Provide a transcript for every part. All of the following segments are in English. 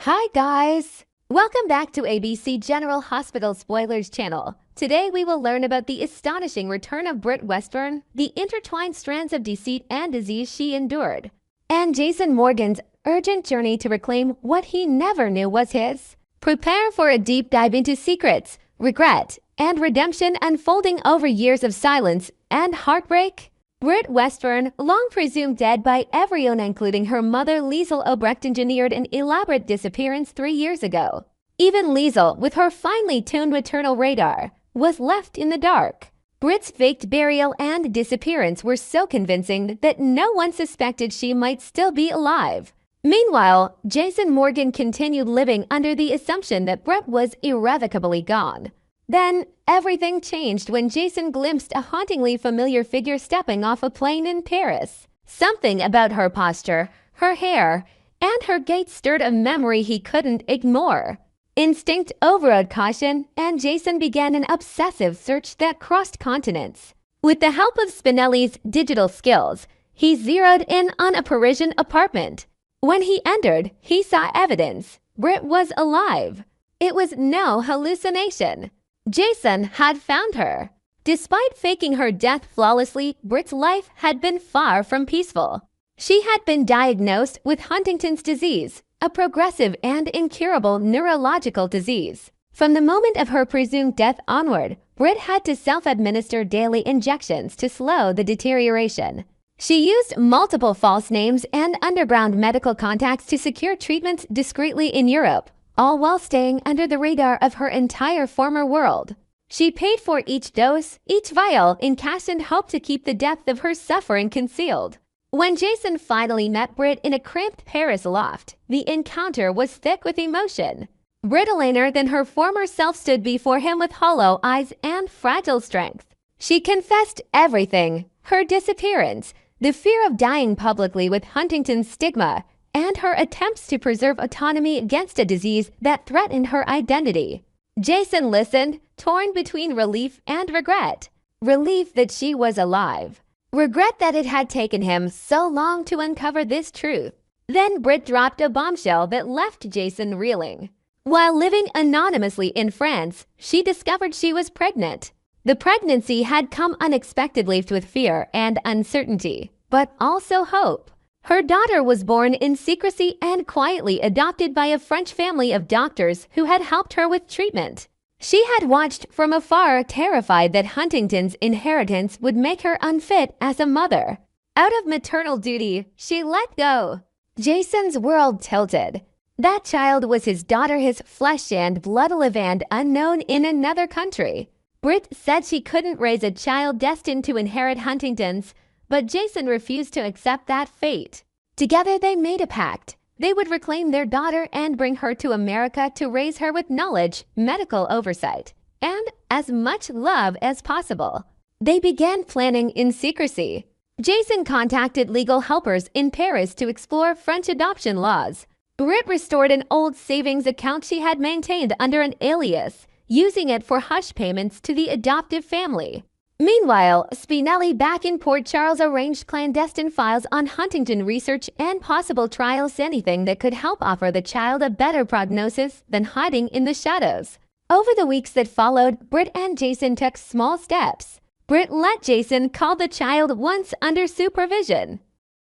Hi guys! Welcome back to ABC General Hospital Spoilers channel. Today we will learn about the astonishing return of Britt Westburn, the intertwined strands of deceit and disease she endured, and Jason Morgan's urgent journey to reclaim what he never knew was his. Prepare for a deep dive into secrets, regret, and redemption unfolding over years of silence and heartbreak. Britt Westburn, long presumed dead by everyone including her mother Liesl, engineered an elaborate disappearance 3 years ago. Even Liesl, with her finely tuned maternal radar, was left in the dark. Britt's faked burial and disappearance were so convincing that no one suspected she might still be alive. Meanwhile, Jason Morgan continued living under the assumption that Britt was irrevocably gone. Then, everything changed when Jason glimpsed a hauntingly familiar figure stepping off a plane in Paris. Something about her posture, her hair, and her gait stirred a memory he couldn't ignore. Instinct overrode caution, and Jason began an obsessive search that crossed continents. With the help of Spinelli's digital skills, he zeroed in on a Parisian apartment. When he entered, he saw evidence. Britt was alive. It was no hallucination. Jason had found her. Despite faking her death flawlessly, Britt's life had been far from peaceful. She had been diagnosed with Huntington's disease, a progressive and incurable neurological disease. From the moment of her presumed death onward, Britt had to self-administer daily injections to slow the deterioration. She used multiple false names and underground medical contacts to secure treatments discreetly in Europe, all while staying under the radar of her entire former world. She paid for each dose, each vial, in cash and hoped to keep the depth of her suffering concealed. When Jason finally met Britt in a cramped Paris loft, the encounter was thick with emotion. Brittler than her former self stood before him with hollow eyes and fragile strength. She confessed everything: her disappearance, the fear of dying publicly with Huntington's stigma, and her attempts to preserve autonomy against a disease that threatened her identity. Jason listened, torn between relief and regret. Relief that she was alive. Regret that it had taken him so long to uncover this truth. Then Britt dropped a bombshell that left Jason reeling. While living anonymously in France, she discovered she was pregnant. The pregnancy had come unexpectedly with fear and uncertainty, but also hope. Her daughter was born in secrecy and quietly adopted by a French family of doctors who had helped her with treatment. She had watched from afar, terrified that Huntington's inheritance would make her unfit as a mother. Out of maternal duty, she let go. Jason's world tilted. That child was his daughter, his flesh and blood, alive and unknown in another country. Britt said she couldn't raise a child destined to inherit Huntington's, but Jason refused to accept that fate. Together they made a pact. They would reclaim their daughter and bring her to America to raise her with knowledge, medical oversight, and as much love as possible. They began planning in secrecy. Jason contacted legal helpers in Paris to explore French adoption laws. Britt restored an old savings account she had maintained under an alias, using it for hush payments to the adoptive family. Meanwhile, Spinelli back in Port Charles arranged clandestine files on Huntington research and possible trials, anything that could help offer the child a better prognosis than hiding in the shadows. Over the weeks that followed, Britt and Jason took small steps. Britt let Jason call the child once under supervision.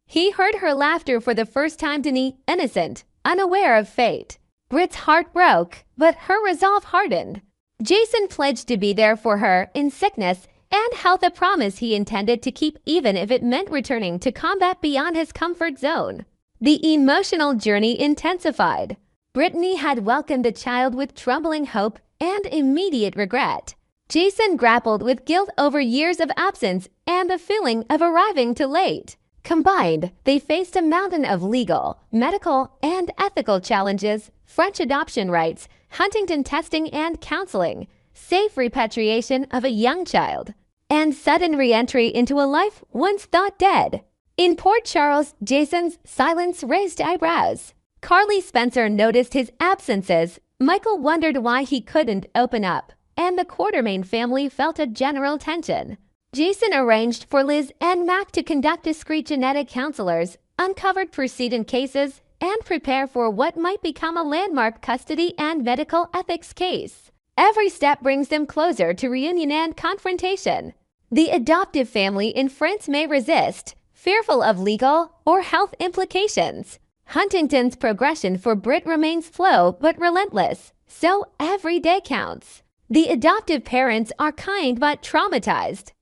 He heard her laughter for the first time, innocent, unaware of fate. Britt's heart broke, but her resolve hardened. Jason pledged to be there for her in sickness and health, a promise he intended to keep even if it meant returning to combat beyond his comfort zone. The emotional journey intensified. Brittany had welcomed the child with trembling hope and immediate regret. Jason grappled with guilt over years of absence and the feeling of arriving too late. Combined, they faced a mountain of legal, medical, and ethical challenges: French adoption rights, Huntington testing and counseling, safe repatriation of a young child, and sudden re-entry into a life once thought dead. In Port Charles, Jason's silence raised eyebrows. Carly Spencer noticed his absences. Michael wondered why he couldn't open up, and the Quartermain family felt a general tension. Jason arranged for Liz and Mac to conduct discreet genetic counselors, uncovered precedent cases, and prepare for what might become a landmark custody and medical ethics case. Every step brings them closer to reunion and confrontation. The adoptive family in France may resist, fearful of legal or health implications. Huntington's progression for Britt remains slow but relentless, so every day counts. The adoptive parents are kind but traumatized.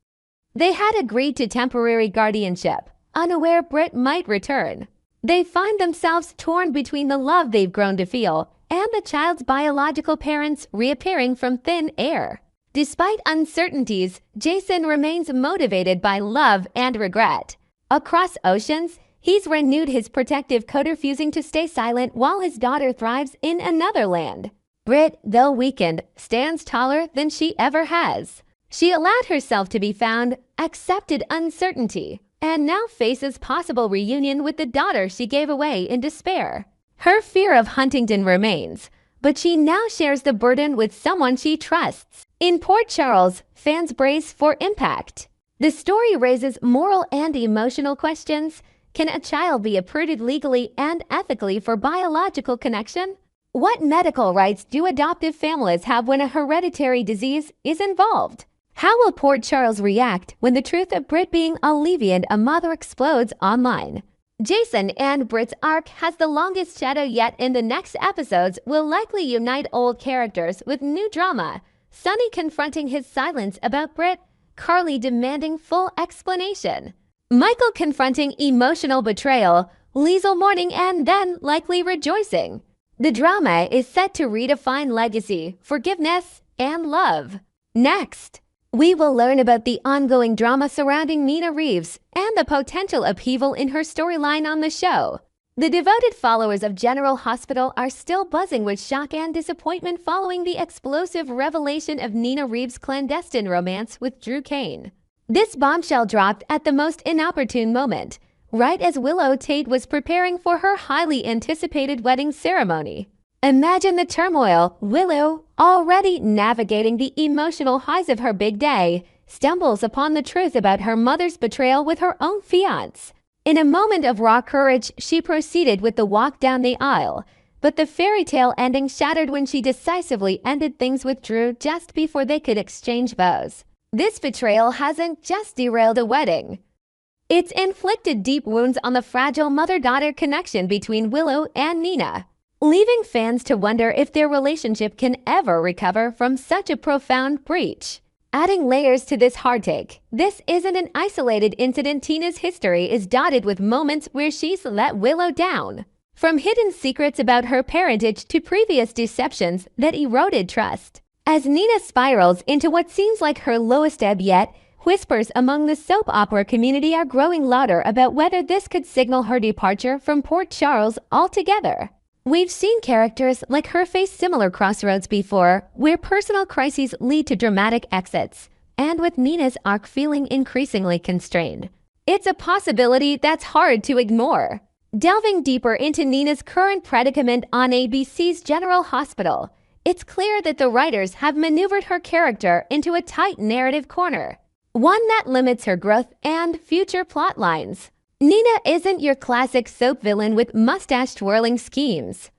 They had agreed to temporary guardianship, unaware Britt might return. They find themselves torn between the love they've grown to feel and the child's biological parents reappearing from thin air. Despite uncertainties, Jason remains motivated by love and regret. Across oceans, he's renewed his protective code, refusing to stay silent while his daughter thrives in another land. Britt, though weakened, stands taller than she ever has. She allowed herself to be found, accepted uncertainty, and now faces possible reunion with the daughter she gave away in despair. Her fear of Huntington remains, but she now shares the burden with someone she trusts. In Port Charles, fans brace for impact. The story raises moral and emotional questions. Can a child be uprooted legally and ethically for biological connection? What medical rights do adoptive families have when a hereditary disease is involved? How will Port Charles react when the truth of Britt being a lesbian a mother explodes online? Jason and Britt's arc has the longest shadow yet. In the next episodes will likely unite old characters with new drama. Sonny confronting his silence about Britt, Carly demanding full explanation. Michael confronting emotional betrayal, Liesl mourning and then likely rejoicing. The drama is set to redefine legacy, forgiveness, and love. Next, we will learn about the ongoing drama surrounding Nina Reeves and the potential upheaval in her storyline on the show. The devoted followers of General Hospital are still buzzing with shock and disappointment following the explosive revelation of Nina Reeves' clandestine romance with Drew Kane. This bombshell dropped at the most inopportune moment, right as Willow Tate was preparing for her highly anticipated wedding ceremony. Imagine the turmoil. Willow, already navigating the emotional highs of her big day, stumbles upon the truth about her mother's betrayal with her own fiancé. In a moment of raw courage, she proceeded with the walk down the aisle, but the fairy tale ending shattered when she decisively ended things with Drew just before they could exchange vows. This betrayal hasn't just derailed a wedding. It's inflicted deep wounds on the fragile mother-daughter connection between Willow and Nina, leaving fans to wonder if their relationship can ever recover from such a profound breach. Adding layers to this heartache, this isn't an isolated incident. Tina's history is dotted with moments where she's let Willow down. From hidden secrets about her parentage to previous deceptions that eroded trust. As Nina spirals into what seems like her lowest ebb yet, whispers among the soap opera community are growing louder about whether this could signal her departure from Port Charles altogether. We've seen characters like her face similar crossroads before, where personal crises lead to dramatic exits, and with Nina's arc feeling increasingly constrained. It's a possibility that's hard to ignore. Delving deeper into Nina's current predicament on ABC's General Hospital, it's clear that the writers have maneuvered her character into a tight narrative corner, one that limits her growth and future plot lines. Nina isn't your classic soap villain with mustache-twirling schemes.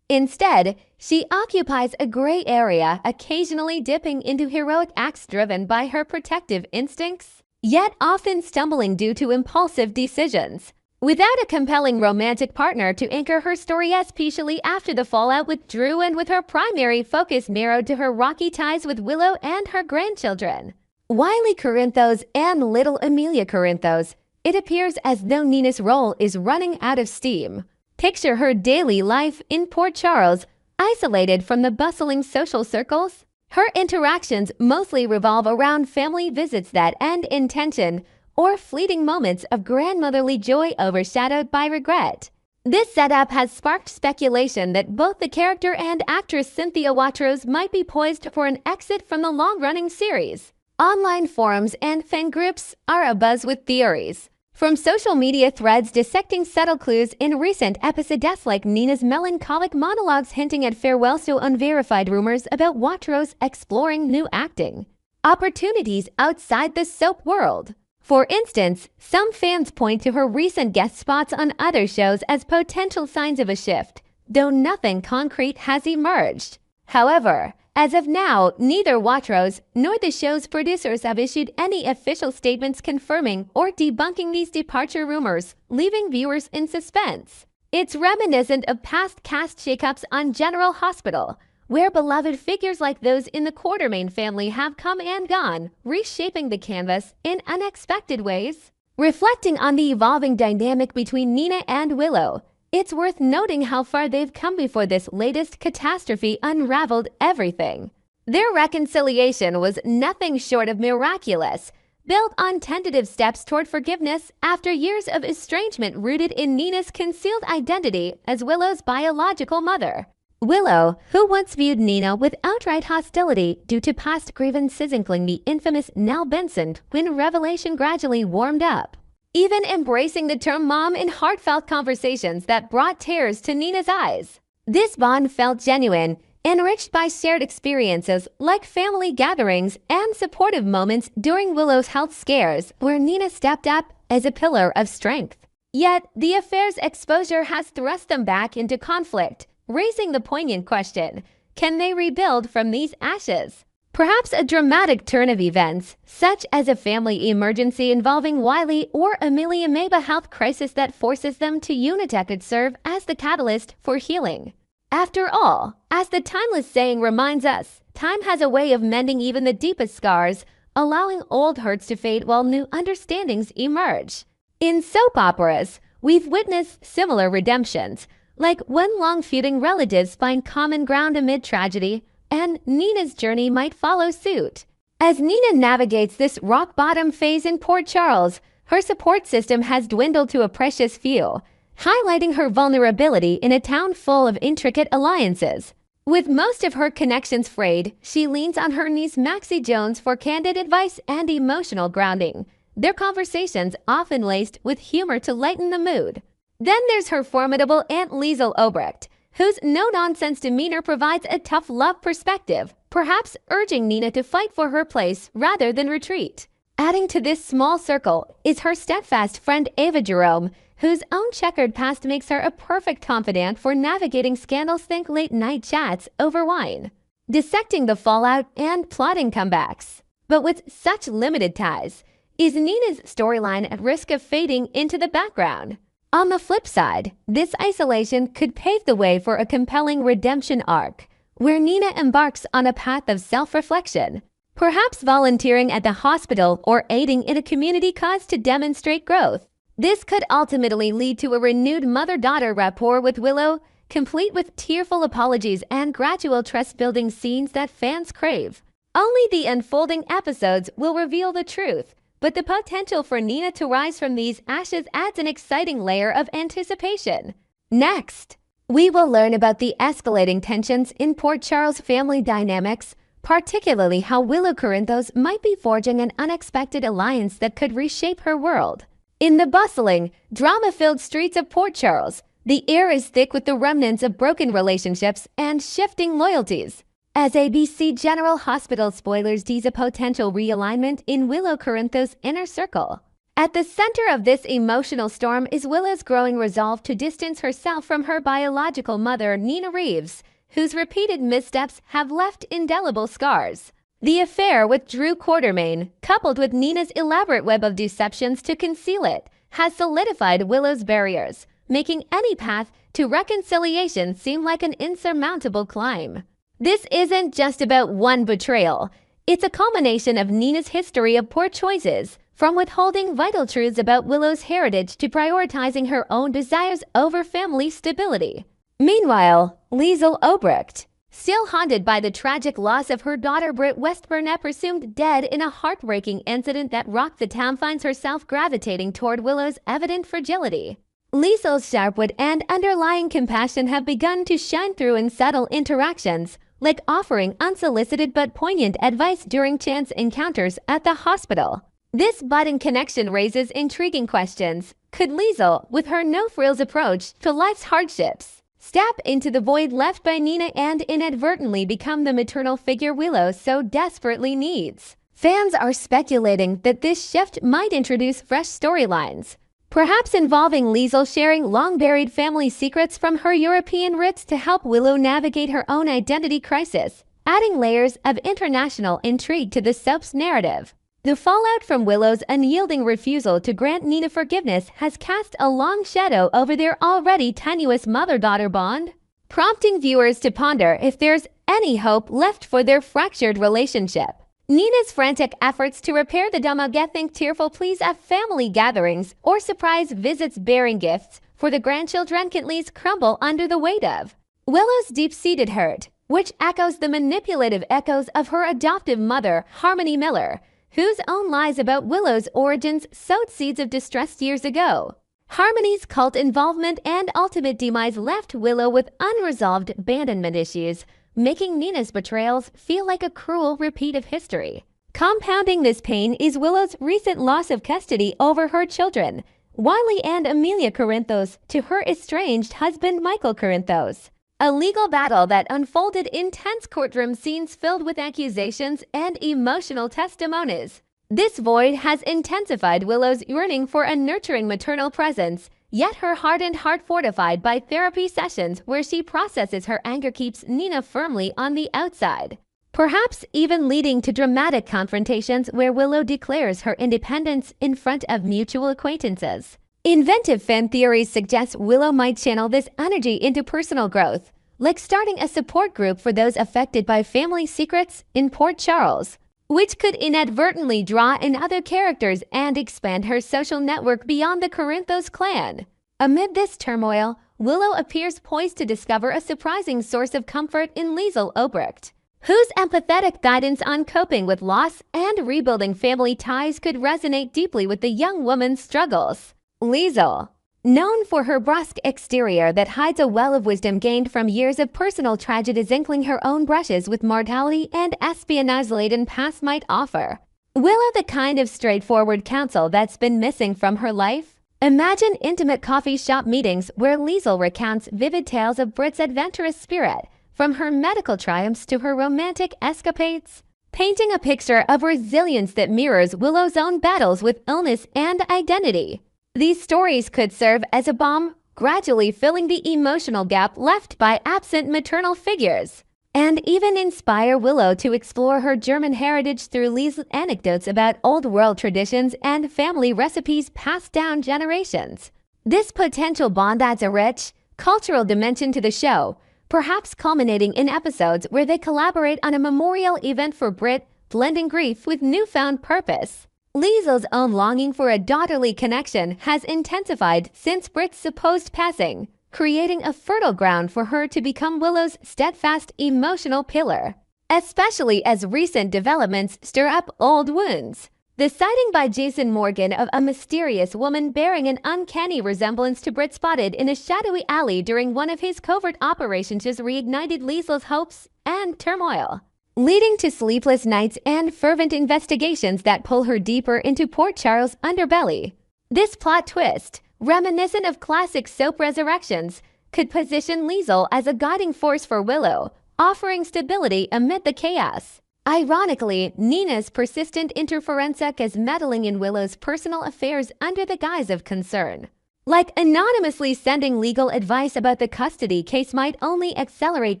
Instead, she occupies a gray area, occasionally dipping into heroic acts driven by her protective instincts, yet often stumbling due to impulsive decisions. Without a compelling romantic partner to anchor her story, especially after the fallout with Drew and with her primary focus narrowed to her rocky ties with Willow and her grandchildren, Wiley Corinthos and little Amelia Corinthos, it appears as though Nina's role is running out of steam. Picture her daily life in Port Charles, isolated from the bustling social circles. Her interactions mostly revolve around family visits that end in tension or fleeting moments of grandmotherly joy overshadowed by regret. This setup has sparked speculation that both the character and actress Cynthia Watros might be poised for an exit from the long-running series. Online forums and fan groups are abuzz with theories, from social media threads dissecting subtle clues in recent episodes like Nina's melancholic monologues hinting at farewells to unverified rumors about Watros exploring new acting opportunities outside the soap world. For instance, some fans point to her recent guest spots on other shows as potential signs of a shift, though nothing concrete has emerged. However, as of now, neither Waitrose nor the show's producers have issued any official statements confirming or debunking these departure rumors, leaving viewers in suspense. It's reminiscent of past cast shakeups on General Hospital, where beloved figures like those in the Quartermain family have come and gone, reshaping the canvas in unexpected ways. Reflecting on the evolving dynamic between Nina and Willow, it's worth noting how far they've come before this latest catastrophe unraveled everything. Their reconciliation was nothing short of miraculous, built on tentative steps toward forgiveness after years of estrangement rooted in Nina's concealed identity as Willow's biological mother. Willow, who once viewed Nina with outright hostility due to past grievances including the infamous Nell Benson when revelation gradually warmed up, even embracing the term mom in heartfelt conversations that brought tears to Nina's eyes. This bond felt genuine, enriched by shared experiences like family gatherings and supportive moments during Willow's health scares where Nina stepped up as a pillar of strength. Yet, the affair's exposure has thrust them back into conflict, raising the poignant question, can they rebuild from these ashes? Perhaps a dramatic turn of events, such as a family emergency involving Wiley or Amelia Maba health crisis that forces them to unite, could serve as the catalyst for healing. After all, as the timeless saying reminds us, time has a way of mending even the deepest scars, allowing old hurts to fade while new understandings emerge. In soap operas, we've witnessed similar redemptions, like when long-feuding relatives find common ground amid tragedy, and Nina's journey might follow suit. As Nina navigates this rock-bottom phase in Port Charles, her support system has dwindled to a precious few, highlighting her vulnerability in a town full of intricate alliances. With most of her connections frayed, she leans on her niece Maxie Jones for candid advice and emotional grounding, their conversations often laced with humor to lighten the mood. Then there's her formidable Aunt Liesl Obrecht, whose no-nonsense demeanor provides a tough love perspective, perhaps urging Nina to fight for her place rather than retreat. Adding to this small circle is her steadfast friend Ava Jerome, whose own checkered past makes her a perfect confidant for navigating scandals-think late-night chats over wine, dissecting the fallout and plotting comebacks. But with such limited ties, is Nina's storyline at risk of fading into the background? On the flip side, this isolation could pave the way for a compelling redemption arc, where Nina embarks on a path of self-reflection, perhaps volunteering at the hospital or aiding in a community cause to demonstrate growth. This could ultimately lead to a renewed mother-daughter rapport with Willow, complete with tearful apologies and gradual trust-building scenes that fans crave. Only the unfolding episodes will reveal the truth, but the potential for Nina to rise from these ashes adds an exciting layer of anticipation. Next, we will learn about the escalating tensions in Port Charles' family dynamics, particularly how Willow Corinthos might be forging an unexpected alliance that could reshape her world. In the bustling, drama-filled streets of Port Charles, the air is thick with the remnants of broken relationships and shifting loyalties. As ABC General Hospital spoilers tease a potential realignment in Willow Corinthos' inner circle. At the center of this emotional storm is Willow's growing resolve to distance herself from her biological mother, Nina Reeves, whose repeated missteps have left indelible scars. The affair with Drew Quartermain, coupled with Nina's elaborate web of deceptions to conceal it, has solidified Willow's barriers, making any path to reconciliation seem like an insurmountable climb. This isn't just about one betrayal. It's a culmination of Nina's history of poor choices, from withholding vital truths about Willow's heritage to prioritizing her own desires over family stability. Meanwhile, Liesl Obrecht, still haunted by the tragic loss of her daughter Britt Westburn, presumed dead in a heartbreaking incident that rocked the town, finds herself gravitating toward Willow's evident fragility. Liesl's sharp wit and underlying compassion have begun to shine through in subtle interactions, like offering unsolicited but poignant advice during chance encounters at the hospital. This budding connection raises intriguing questions. Could Liesl, with her no-frills approach to life's hardships, step into the void left by Nina and inadvertently become the maternal figure Willow so desperately needs? Fans are speculating that this shift might introduce fresh storylines, perhaps involving Liesl sharing long-buried family secrets from her European roots to help Willow navigate her own identity crisis, adding layers of international intrigue to the soap's narrative. The fallout from Willow's unyielding refusal to grant Nina forgiveness has cast a long shadow over their already tenuous mother-daughter bond, prompting viewers to ponder if there's any hope left for their fractured relationship. Nina's frantic efforts to repair the getting tearful pleas at family gatherings or surprise visits bearing gifts for the grandchildren can crumble under the weight of Willow's deep-seated hurt, which echoes the manipulative echoes of her adoptive mother, Harmony Miller, whose own lies about Willow's origins sowed seeds of distress years ago. Harmony's cult involvement and ultimate demise left Willow with unresolved abandonment issues, making Nina's betrayals feel like a cruel repeat of history. Compounding this pain is Willow's recent loss of custody over her children, Wiley and Amelia Corinthos, to her estranged husband Michael Corinthos. A legal battle that unfolded in tense courtroom scenes filled with accusations and emotional testimonies. This void has intensified Willow's yearning for a nurturing maternal presence, yet her hardened heart fortified by therapy sessions where she processes her anger keeps Nina firmly on the outside. Perhaps even leading to dramatic confrontations where Willow declares her independence in front of mutual acquaintances. Inventive fan theories suggest Willow might channel this energy into personal growth, like starting a support group for those affected by family secrets in Port Charles, which could inadvertently draw in other characters and expand her social network beyond the Corinthos clan. Amid this turmoil, Willow appears poised to discover a surprising source of comfort in Liesl Obrecht, whose empathetic guidance on coping with loss and rebuilding family ties could resonate deeply with the young woman's struggles. Liesl, known for her brusque exterior that hides a well of wisdom gained from years of personal tragedies, inkling her own brushes with mortality and espionage-laden past might offer Willow the kind of straightforward counsel that's been missing from her life. Imagine intimate coffee shop meetings where Liesl recounts vivid tales of Britt's adventurous spirit, from her medical triumphs to her romantic escapades, painting a picture of resilience that mirrors Willow's own battles with illness and identity. These stories could serve as a balm, gradually filling the emotional gap left by absent maternal figures, and even inspire Willow to explore her German heritage through Liesl anecdotes about old-world traditions and family recipes passed down generations. This potential bond adds a rich, cultural dimension to the show, perhaps culminating in episodes where they collaborate on a memorial event for Britt, blending grief with newfound purpose. Liesl's own longing for a daughterly connection has intensified since Britt's supposed passing, creating a fertile ground for her to become Willow's steadfast emotional pillar, especially as recent developments stir up old wounds. The sighting by Jason Morgan of a mysterious woman bearing an uncanny resemblance to Britt spotted in a shadowy alley during one of his covert operations has reignited Liesl's hopes and turmoil, leading to sleepless nights and fervent investigations that pull her deeper into Port Charles' underbelly. This plot twist, reminiscent of classic soap resurrections, could position Liesl as a guiding force for Willow, offering stability amid the chaos. Ironically, Nina's persistent interference is meddling in Willow's personal affairs under the guise of concern. Like anonymously sending legal advice about the custody case might only accelerate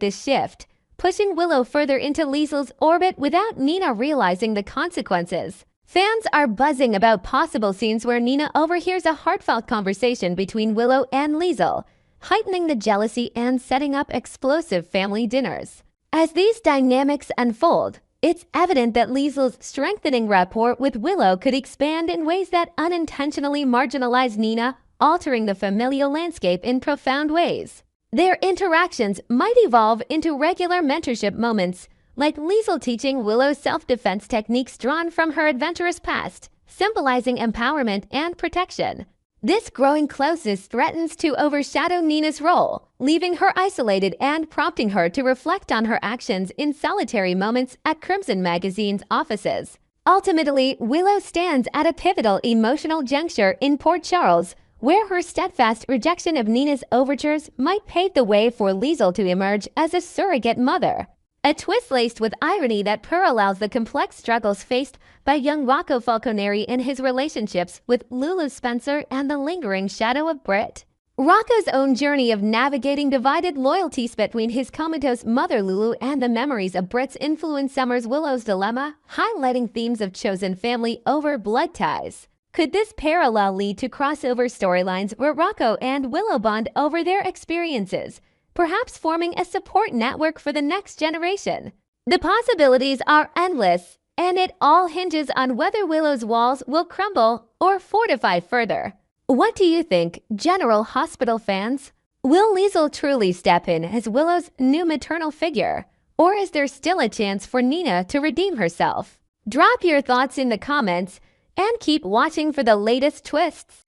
this shift, pushing Willow further into Liesl's orbit without Nina realizing the consequences. Fans are buzzing about possible scenes where Nina overhears a heartfelt conversation between Willow and Liesl, heightening the jealousy and setting up explosive family dinners. As these dynamics unfold, it's evident that Liesl's strengthening rapport with Willow could expand in ways that unintentionally marginalize Nina, altering the familial landscape in profound ways. Their interactions might evolve into regular mentorship moments, like Liesl teaching Willow self-defense techniques drawn from her adventurous past, symbolizing empowerment and protection. This growing closeness threatens to overshadow Nina's role, leaving her isolated and prompting her to reflect on her actions in solitary moments at Crimson Magazine's offices. Ultimately, Willow stands at a pivotal emotional juncture in Port Charles, where her steadfast rejection of Nina's overtures might pave the way for Liesl to emerge as a surrogate mother. A twist laced with irony that parallels the complex struggles faced by young Rocco Falconeri in his relationships with Lulu Spencer and the lingering shadow of Britt. Rocco's own journey of navigating divided loyalties between his comatose mother Lulu and the memories of Britt's influence Summer's Willow's dilemma, highlighting themes of chosen family over blood ties. Could this parallel lead to crossover storylines where Rocco and Willow bond over their experiences, perhaps forming a support network for the next generation? The possibilities are endless, and it all hinges on whether Willow's walls will crumble or fortify further. What do you think, General Hospital fans? Will Liesl truly step in as Willow's new maternal figure? Or is there still a chance for Nina to redeem herself? Drop your thoughts in the comments and keep watching for the latest twists.